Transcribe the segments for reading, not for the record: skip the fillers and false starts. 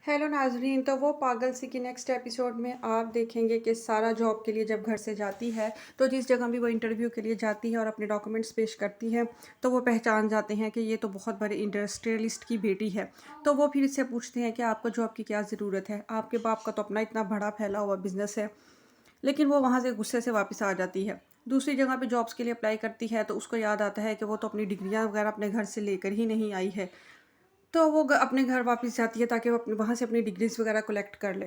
Hello नाज़रीन। तो वो पागल सी की नेक्स्ट एपिसोड में आप देखेंगे कि सारा जॉब के लिए जब घर से जाती है तो जिस जगह भी वो इंटरव्यू के लिए जाती है और अपने डॉक्यूमेंट्स पेश करती है तो वो पहचान जाते हैं कि ये तो बहुत बड़े इंडस्ट्रियलिस्ट की बेटी है। तो वो फिर इससे पूछते हैं कि आपको जॉब की क्या ज़रूरत है, आपके बाप का तो अपना इतना बड़ा फैला हुआ बिजनेस है। लेकिन वो वहाँ से गुस्से से वापस आ जाती है। दूसरी जगह पे जॉब्स के लिए अप्लाई करती है तो उसको याद आता है कि वो तो अपनी डिग्रियाँ वगैरह अपने घर से लेकर ही नहीं आई है। तो वो अपने घर वापस जाती है ताकि वो अपने वहाँ से अपनी डिग्रीज वगैरह कलेक्ट कर ले।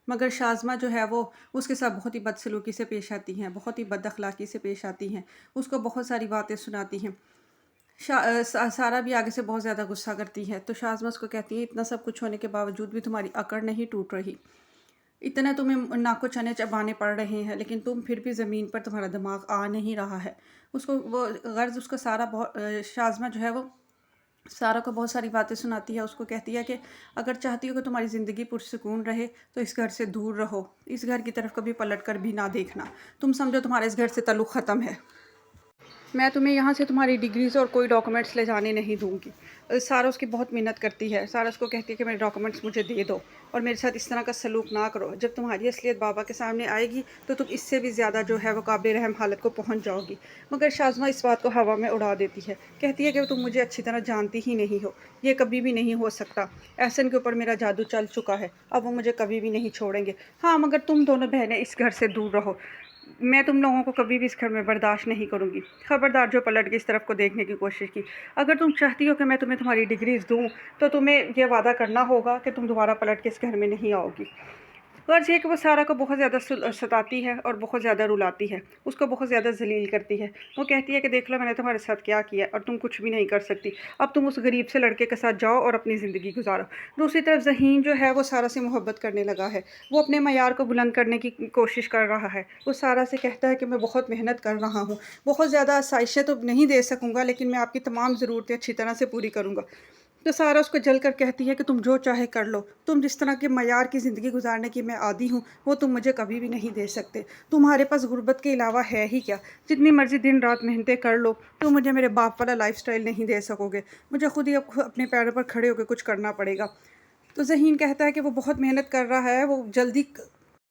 मगर शाज़मा जो है वो उसके साथ बहुत ही बदसलूकी से पेश आती हैं, बहुत ही बद अखलाक़ी से पेश आती हैं, उसको बहुत सारी बातें सुनाती हैं। सारा भी आगे से बहुत ज़्यादा गुस्सा करती है तो शाज़मा उसको कहती है, इतना सब कुछ होने के बावजूद भी तुम्हारी अकड़ नहीं टूट रही, इतना तुम्हें नाको चने चबाने पड़ रहे हैं लेकिन तुम फिर भी ज़मीन पर तुम्हारा दिमाग आ नहीं रहा है। उसको वो गर्ज़ उसका सारा बहुत शाज़मा जो है वो सारा को बहुत सारी बातें सुनाती है। उसको कहती है कि अगर चाहती हो कि तुम्हारी ज़िंदगी पुरसुकून रहे तो इस घर से दूर रहो, इस घर की तरफ कभी पलट कर भी ना देखना। तुम समझो तुम्हारा इस घर से ताल्लुक़ ख़त्म है। मैं तुम्हें यहाँ से तुम्हारी डिग्रीज़ और कोई डॉक्यूमेंट्स ले जाने नहीं दूँगी। सारा उसकी बहुत मिन्नत करती है। सारा उसको कहती है कि मेरे डॉक्यूमेंट्स मुझे दे दो और मेरे साथ इस तरह का सलूक ना करो। जब तुम्हारी असलियत बाबा के सामने आएगी तो तुम इससे भी ज़्यादा जो है वो काबिल रहम हालत को पहुँच जाओगी। मगर शाज़मा इस बात को हवा में उड़ा देती है। कहती है कि तुम मुझे अच्छी तरह जानती ही नहीं हो, ये कभी भी नहीं हो सकता। एहसन के ऊपर मेरा जादू चल चुका है, अब वो मुझे कभी भी नहीं छोड़ेंगे। हाँ, मगर तुम दोनों बहनें इस घर से दूर रहो। मैं तुम लोगों को कभी भी इस घर में बर्दाश्त नहीं करूँगी। खबरदार जो पलट के इस तरफ को देखने की कोशिश की। अगर तुम चाहती हो कि मैं तुम्हें तुम्हारी डिग्रीज़ दूँ तो तुम्हें ये वादा करना होगा कि तुम दोबारा पलट के इस घर में नहीं आओगी। गर्ज ये कि वो सारा को बहुत ज़्यादा सताती है और बहुत ज़्यादा रुलाती है, उसको बहुत ज़्यादा ज़लील करती है। वो कहती है कि देख लो मैंने तुम्हारे साथ क्या किया और तुम कुछ भी नहीं कर सकती। अब तुम उस गरीब से लड़के के साथ जाओ और अपनी ज़िंदगी गुजारो। दूसरी तरफ ज़हीन जो है वो सारा से मोहब्बत करने लगा है। वो अपने मयार को बुलंद करने की कोशिश कर रहा है। वो सारा से कहता है कि मैं बहुत मेहनत कर रहा हूँ, बहुत ज़्यादा आसाइशें तो नहीं दे सकूँगा लेकिन मैं आपकी तमाम ज़रूरतें अच्छी तरह से पूरी करूँगा। तो सारा उसको जल कर कहती है कि तुम जो चाहे कर लो, तुम जिस तरह के मयार की ज़िंदगी गुजारने की मैं आदी हूँ वो तुम मुझे कभी भी नहीं दे सकते। तुम्हारे पास गुर्बत के अलावा है ही क्या? जितनी मर्ज़ी दिन रात मेहनतें कर लो, तुम मुझे मेरे बाप वाला लाइफस्टाइल नहीं दे सकोगे। मुझे खुद ही अब अपने पैरों पर खड़े होकर कुछ करना पड़ेगा। तो ज़हीन कहता है कि वो बहुत मेहनत कर रहा है, वो जल्दी